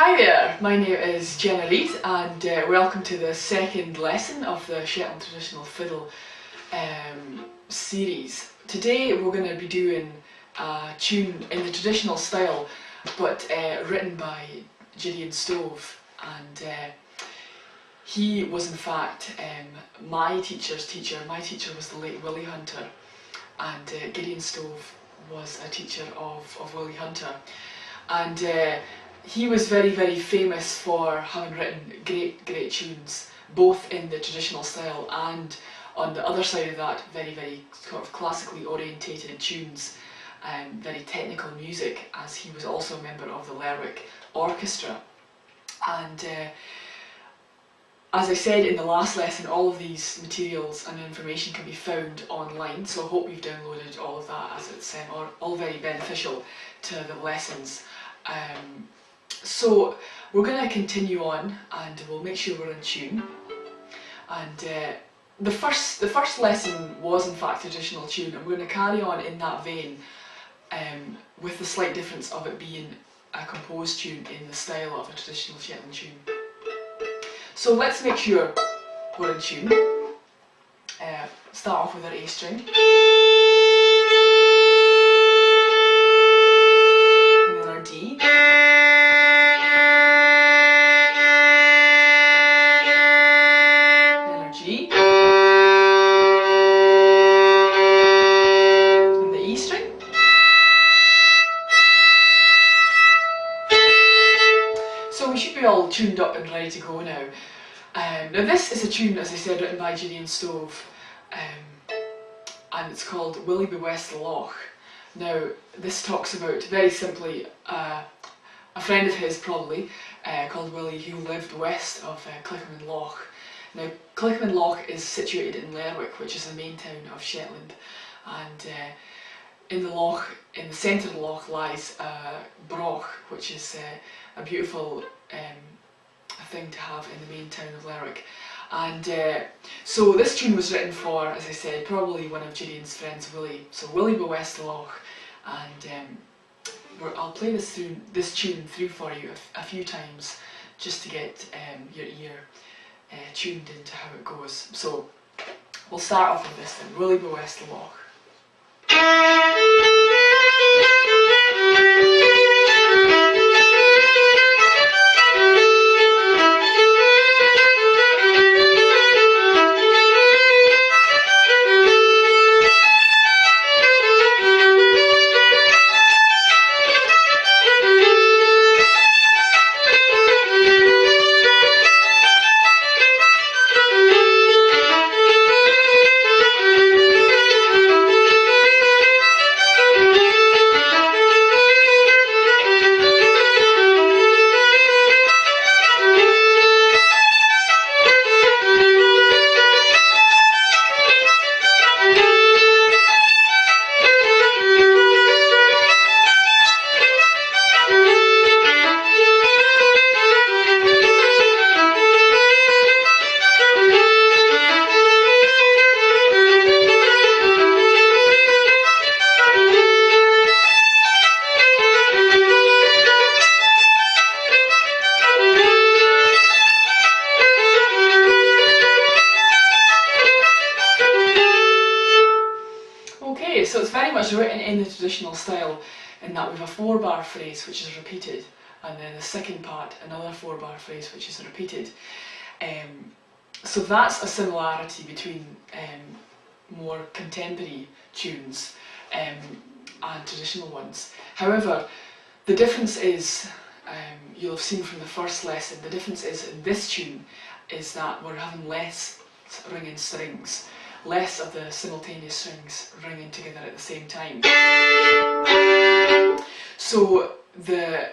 Hi there, my name is Jenna Reid and welcome to the second lesson of the Shetland Traditional Fiddle series. Today we're going to be doing a tune in the traditional style but written by Gideon and he was in fact my teacher's teacher. My teacher was the late Willie Hunter and Gideon was a teacher of Willie Hunter, and he was very famous for having written great tunes, both in the traditional style and on the other side of that, very sort of classically orientated tunes, very technical music, as he was also a member of the Lerwick Orchestra. And as I said in the last lesson, all of these materials and information can be found online, so I hope you've downloaded all of that, as it's all very beneficial to the lessons. So we're going to continue on and we'll make sure we're in tune. And the first lesson was in fact a traditional tune, and we're going to carry on in that vein, with the slight difference of it being a composed tune in the style of a traditional Shetland tune. So let's make sure we're in tune. Start off with our A string. And then our D. Then our G. And the E string. So we should be all tuned up and ready to go now. Now this is a tune, as I said, written by Gideon, and it's called Willie Wast Loch. Now this talks about, very simply, a friend of his probably, called Willie, who lived west of Loch. Now Loch is situated in Lerwick, which is the main town of Shetland, and in the Loch, in the centre of the Loch, lies Loch, which is a beautiful thing to have in the main town of Lerwick. And so this tune was written for, as I said, probably one of Gideon's friends, Willie. So Willie Wast Loch, and I'll play this tune through for you a few times, just to get your ear tuned into how it goes. So we'll start off with this then, Willie Wast Loch. So it's very much written in the traditional style, in that we have a 4-bar phrase which is repeated, and then the second part, another 4-bar phrase which is repeated. So that's a similarity between more contemporary tunes and traditional ones. However, the difference is, you'll have seen from the first lesson, the difference is in this tune is that we're having less ringing strings. Less of the simultaneous strings ringing together at the same time. So the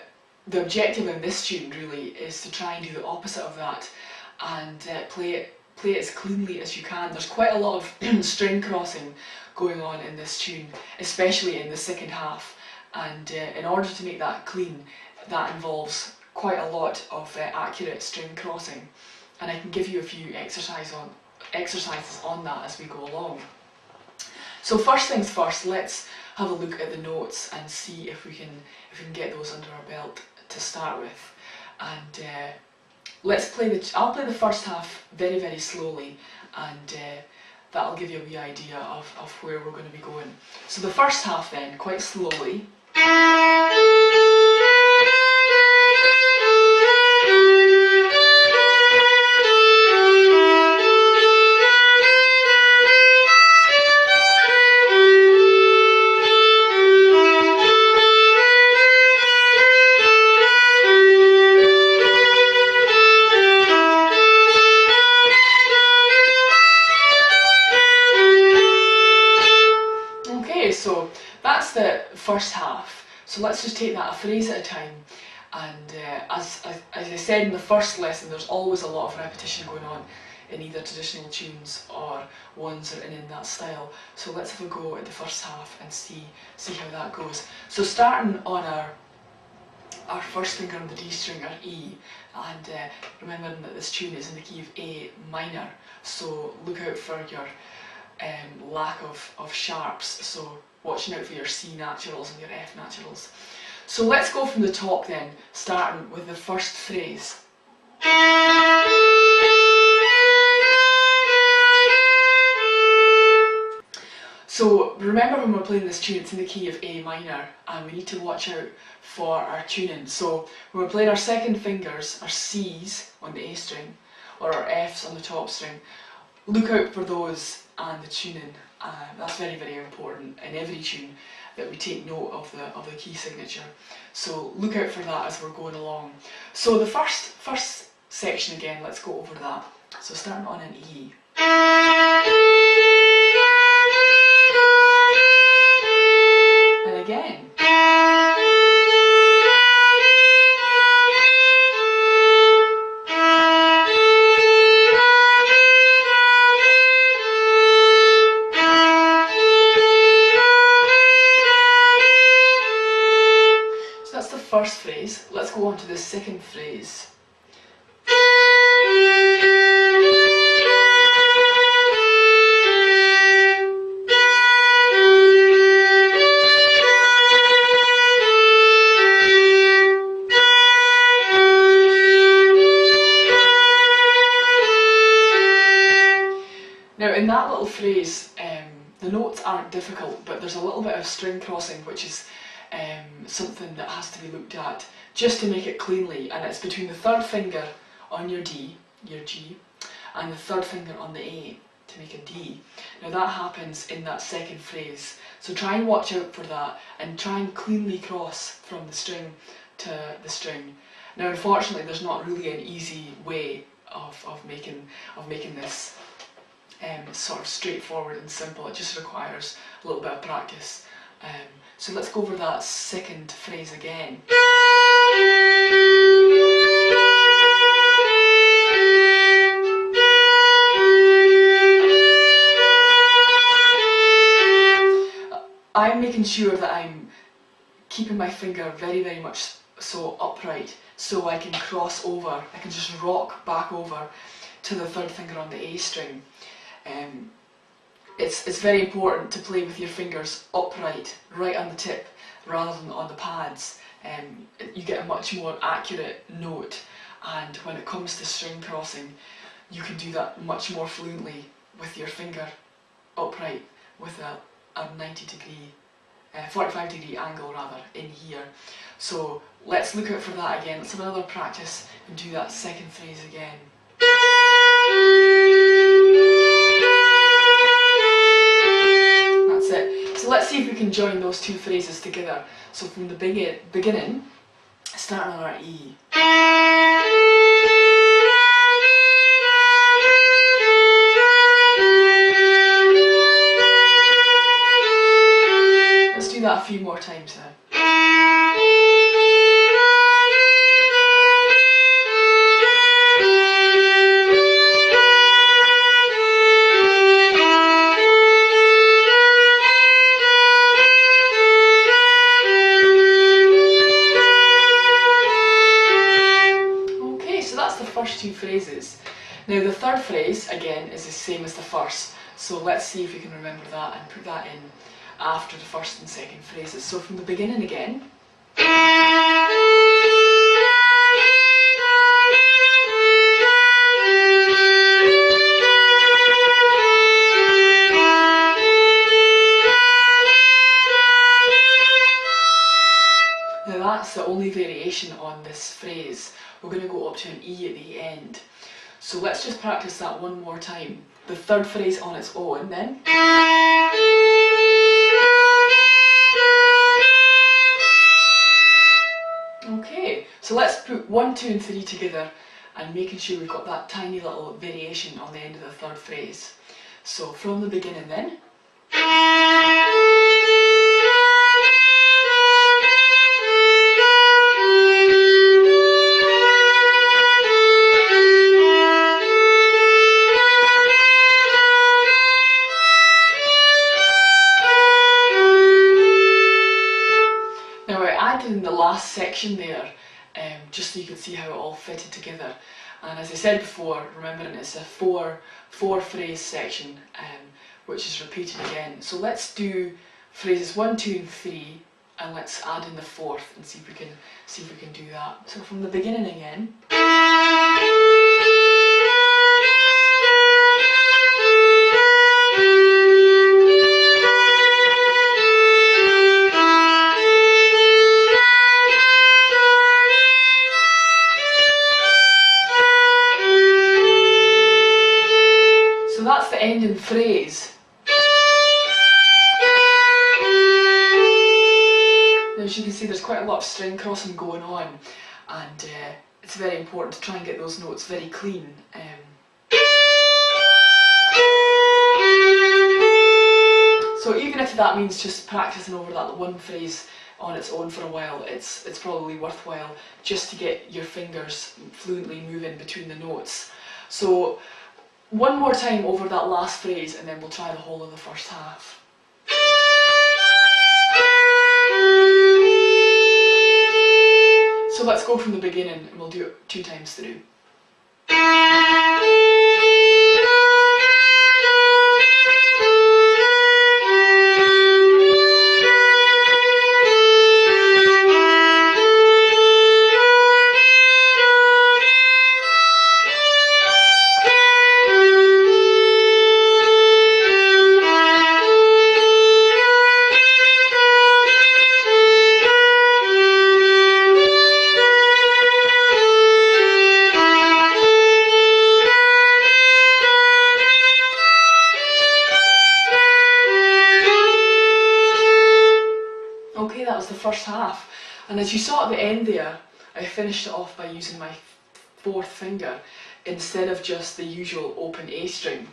objective in this tune really is to try and do the opposite of that, and play it as cleanly as you can. There's quite a lot of string crossing going on in this tune, especially in the second half, and in order to make that clean, that involves quite a lot of accurate string crossing, and I can give you a few exercises on that as we go along. So first things first, let's have a look at the notes and see if we can get those under our belt to start with. and let's play I'll play the first half very, very slowly, and that'll give you a wee idea of where we're going to be going. So the first half then, quite slowly. So that's the first half, so let's just take that a phrase at a time, and as I said in the first lesson, there's always a lot of repetition going on in either traditional tunes or ones that are in that style. So let's have a go at the first half and see how that goes. So starting on our first finger on the D string, our E, and remembering that this tune is in the key of A minor, so look out for your lack of sharps, so watching out for your C naturals and your F naturals. So let's go from the top then, starting with the first phrase. So remember, when we're playing this tune, it's in the key of A minor, and we need to watch out for our tuning. So when we're playing our second fingers, our C's on the A string, or our F's on the top string, look out for those and the tuning. That's very, very important in every tune, that we take note of the key signature. So look out for that as we're going along. So the first section again, let's go over that. So starting on an E. And again. First phrase. Let's go on to the second phrase. Now in that little phrase, the notes aren't difficult, but there's a little bit of string crossing, which is something that has to be looked at just to make it cleanly, and it's between the third finger on your D, your G, and the third finger on the A to make a D. Now that happens in that second phrase, so try and watch out for that and try and cleanly cross from the string to the string. Now unfortunately there's not really an easy way of making this sort of straightforward and simple. It just requires a little bit of practice. So let's go over that second phrase again. I'm making sure that I'm keeping my finger very, very much so upright, so I can cross over, I can just rock back over to the third finger on the A string. It's very important to play with your fingers upright, right on the tip, rather than on the pads. You get a much more accurate note, and when it comes to string crossing, you can do that much more fluently with your finger upright with a 45 degree angle rather in here. So let's look out for that again. Let's have another practice and do that second phrase again. That's it. So let's see if we can join those two phrases together. So from the beginning, starting on our E. Let's do that a few more times now. First two phrases. Now the third phrase again is the same as the first, so let's see if we can remember that and put that in after the first and second phrases. So from the beginning again. that's the only variation on this phrase. We're going to go up to an E at the end. So let's just practice that one more time. The third phrase on its own then. Okay, so let's put 1, 2 and 3 together and making sure we've got that tiny little variation on the end of the third phrase. So from the beginning then. Now I added in the last section there, just so you can see how it all fitted together. And as I said before, remembering it's a four phrase section, which is repeated again. So let's do phrases 1, 2 and 3, and let's add in the fourth and see if we can do that. So from the beginning again. So that's the ending phrase. Now as you can see, there's quite a lot of string crossing going on, and it's very important to try and get those notes very clean. So even if that means just practicing over that one phrase on its own for a while, it's probably worthwhile just to get your fingers fluently moving between the notes. So one more time over that last phrase, and then we'll try the whole of the first half. So let's go from the beginning and we'll do it 2 times through. Okay, that was the first half, and as you saw at the end there, I finished it off by using my 4th finger instead of just the usual open A string.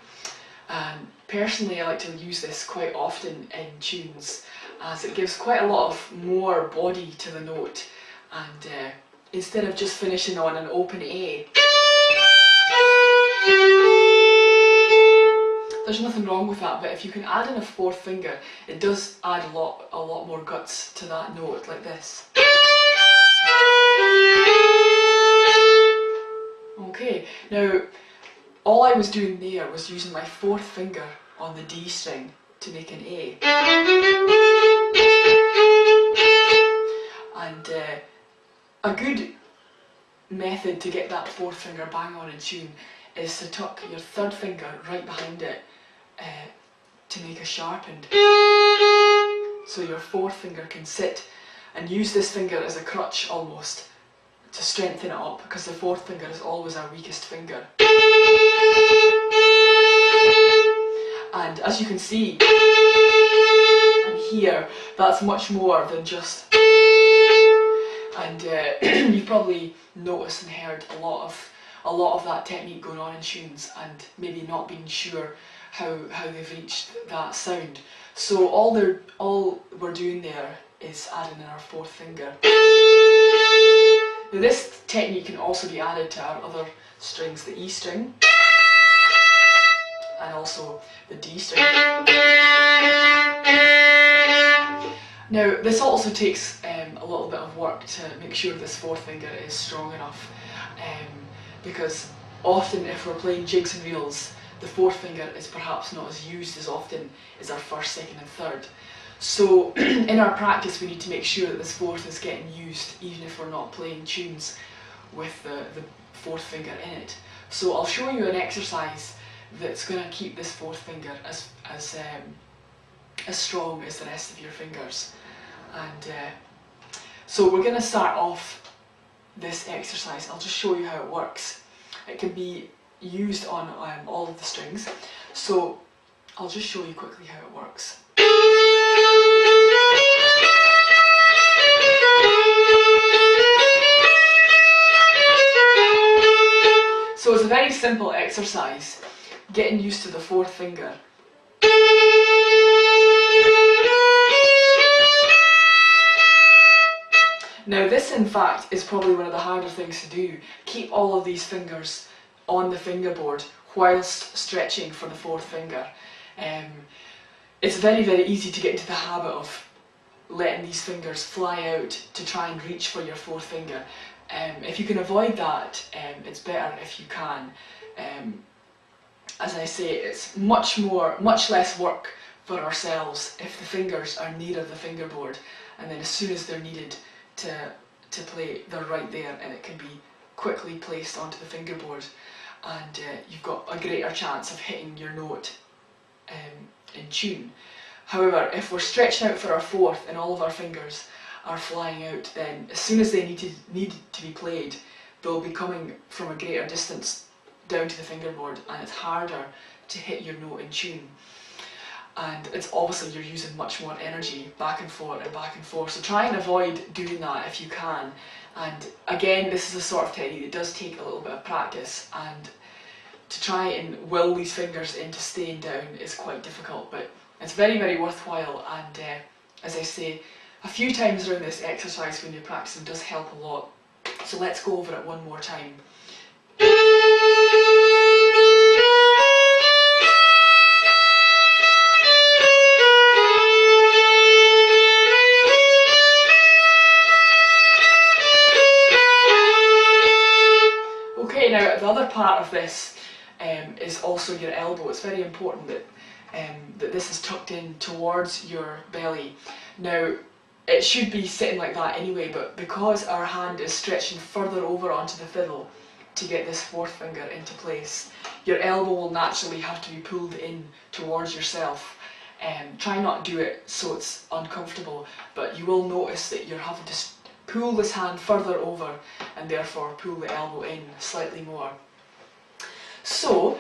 And personally I like to use this quite often in tunes, as it gives quite a lot of more body to the note, and instead of just finishing on an open A, there's nothing wrong with that, but if you can add in a 4th finger, it does add a lot more guts to that note, like this. Okay, now all I was doing there was using my 4th finger on the D string to make an A. And a good method to get that 4th finger bang on in tune is to tuck your 3rd finger right behind it to make a sharpened. So your 4th finger can sit, and use this finger as a crutch almost to strengthen it up, because the 4th finger is always our weakest finger. And as you can see and hear, that's much more than just. And you've probably noticed and heard a lot of that technique going on in tunes, and maybe not being sure how they've reached that sound. So all we're doing there is adding in our 4th finger. Now this technique can also be added to our other strings, the E string, and also the D string. Now this also takes a little bit of work to make sure this 4th finger is strong enough, because often if we're playing jigs and reels, the 4th finger is perhaps not as used as often as our 1st, 2nd and 3rd. So in our practice we need to make sure that this 4th is getting used, even if we're not playing tunes with the 4th finger in it. So I'll show you an exercise that's going to keep this 4th finger as strong as the rest of your fingers. And So we're going to start off this exercise. I'll just show you how it works. It can be used on all of the strings. So I'll just show you quickly how it works. So it's a very simple exercise, getting used to the fourth finger. Now this in fact is probably one of the harder things to do. Keep all of these fingers on the fingerboard whilst stretching for the fourth finger. It's very, very easy to get into the habit of letting these fingers fly out to try and reach for your fourth finger. If you can avoid that, it's better if you can. As I say, it's much less work for ourselves if the fingers are near the fingerboard, and then as soon as they're needed to play, they're right there and it can be quickly placed onto the fingerboard, and you've got a greater chance of hitting your note in tune. However, if we're stretching out for our fourth and all of our fingers are flying out, then as soon as they need to be played, they'll be coming from a greater distance down to the fingerboard, and it's harder to hit your note in tune. And it's obviously you're using much more energy back and forth and back and forth. So try and avoid doing that if you can. And again, this is a sort of technique that does take a little bit of practice, and to try and will these fingers into staying down is quite difficult, but it's very, very worthwhile. And as I say, a few times around this exercise when you're practicing does help a lot. So let's go over it one more time. Okay, now the other part of this is also your elbow. It's very important that that this is tucked in towards your belly. Now, it should be sitting like that anyway, but because our hand is stretching further over onto the fiddle to get this fourth finger into place, your elbow will naturally have to be pulled in towards yourself. Try not to do it so it's uncomfortable, but you will notice that you're having to pull this hand further over and therefore pull the elbow in slightly more. So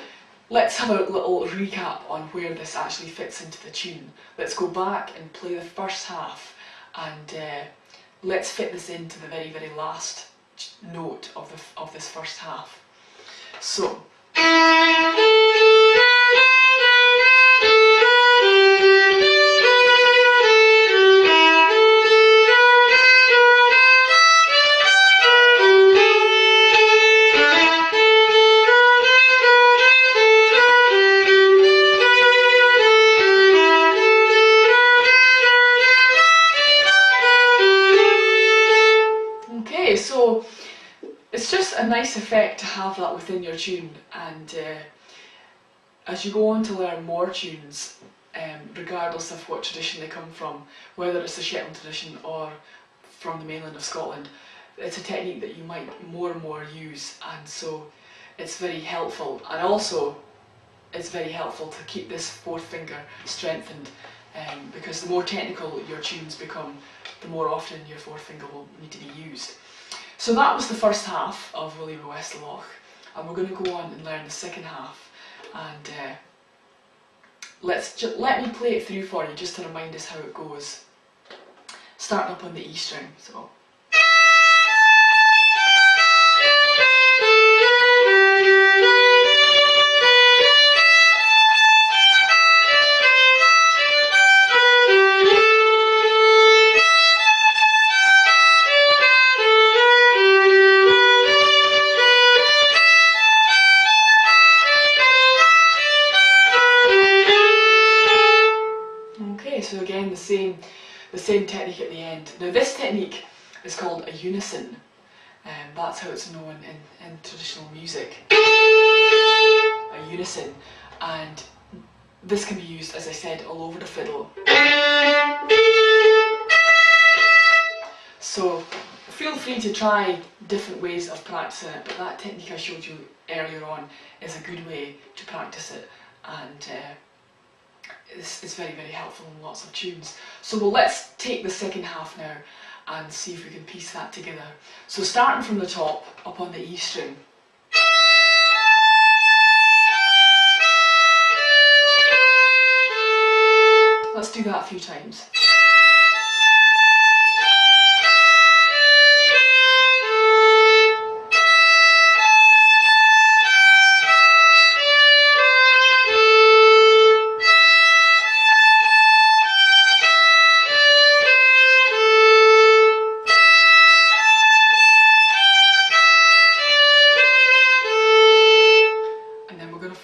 let's have a little recap on where this actually fits into the tune. Let's go back and play the first half, and let's fit this into the very, very last note of this first half. So so it's just a nice effect to have that within your tune, and as you go on to learn more tunes, regardless of what tradition they come from, whether it's the Shetland tradition or from the mainland of Scotland, it's a technique that you might more and more use, and so it's very helpful. And also it's very helpful to keep this fourth finger strengthened, because the more technical your tunes become, the more often your fourth finger will need to be used. So that was the first half of Willie West Loch, and we're going to go on and learn the second half. And let me play it through for you just to remind us how it goes. Starting up on the E string. So. So again, the same technique at the end. Now this technique is called a unison, and that's how it's known in traditional music. A unison, and this can be used, as I said, all over the fiddle. So feel free to try different ways of practicing it, but that technique I showed you earlier on is a good way to practice it, and it's very, very helpful in lots of tunes. So let's take the second half now, and see if we can piece that together. So starting from the top, up on the E string. Let's do that a few times.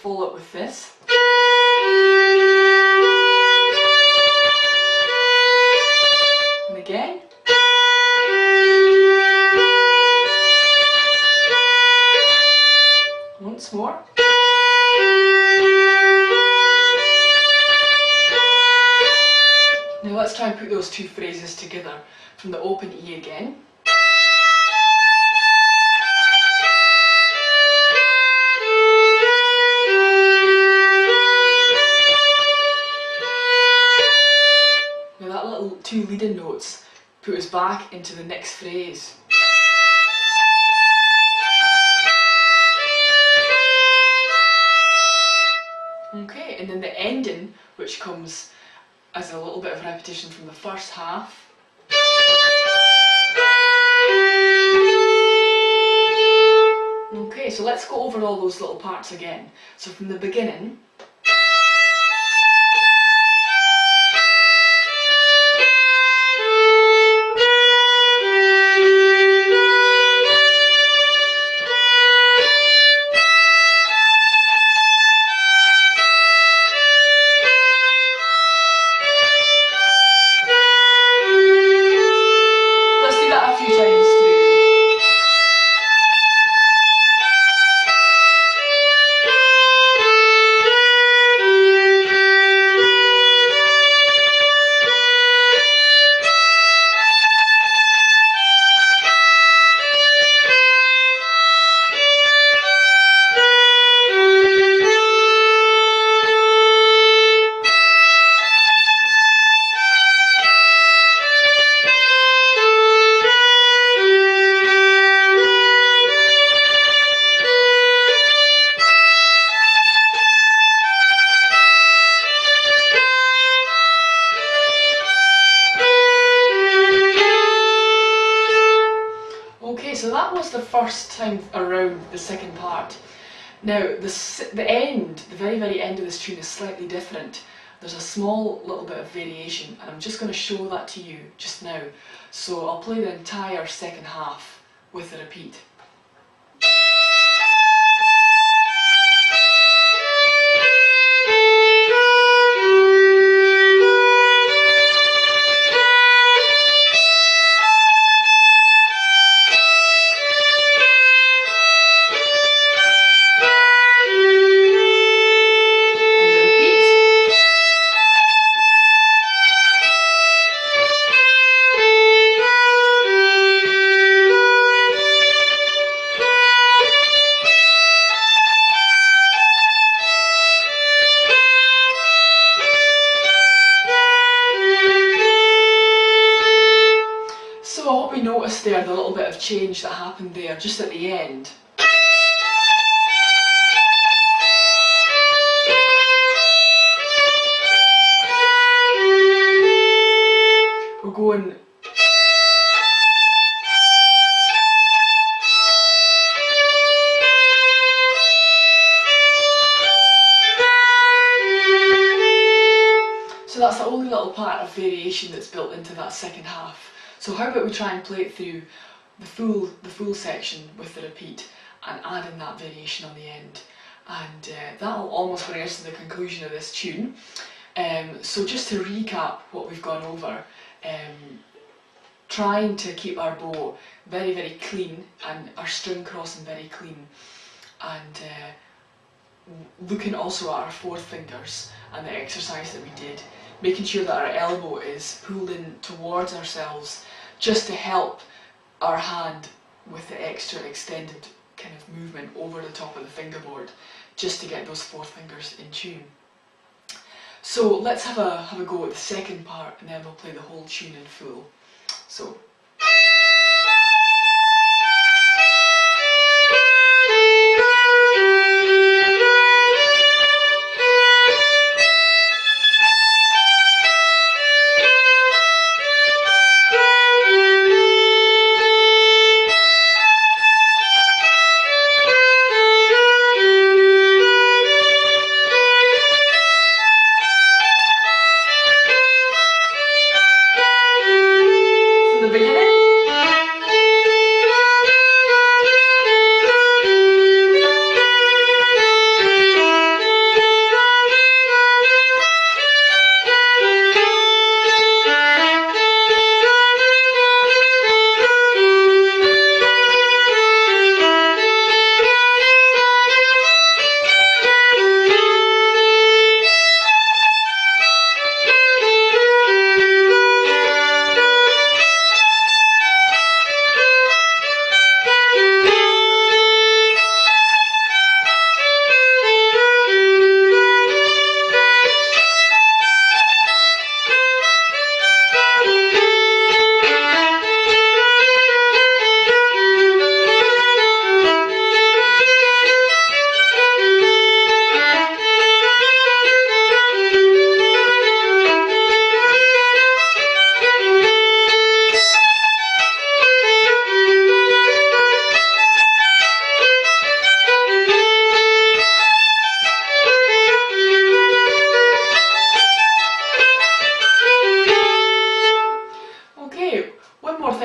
Follow it with this. And again. Once more. Now let's try and put those two phrases together from the open E again. Two leading notes put us back into the next phrase. Okay, and then the ending, which comes as a little bit of repetition from the first half. Okay, so let's go over all those little parts again. So from the beginning. So that was the first time around the second part. Now the end, the very end of this tune is slightly different. There's a small little bit of variation and I'm just going to show that to you just now. So I'll play the entire second half with the repeat. Notice there the little bit of change that happened there just at the end. We're going so that's the only little part of variation that's built into that second half. So how about we try and play it through the full section with the repeat and add in that variation on the end, and that'll almost bring us to the conclusion of this tune. So just to recap what we've gone over, trying to keep our bow very clean and our string crossing very clean, and looking also at our fourth fingers and the exercise that we did, making sure that our elbow is pulled in towards ourselves just to help our hand with the extra extended kind of movement over the top of the fingerboard, just to get those fourth fingers in tune. So let's have a go at the second part and then we'll play the whole tune in full. So the beginning.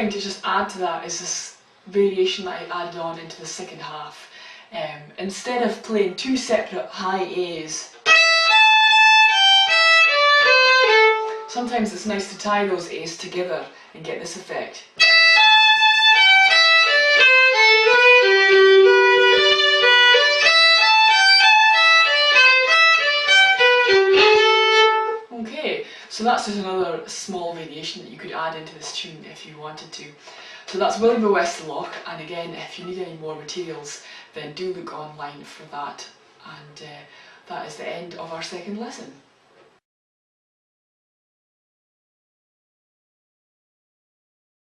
To just add to that is this variation that I added on into the second half. Instead of playing two separate high A's, sometimes it's nice to tie those A's together and get this effect. Okay, so that's just another small variation that you could add into this tune if you wanted to. So that's Willie the West Loch, and again, if you need any more materials, then do look online for that. And that is the end of our second lesson.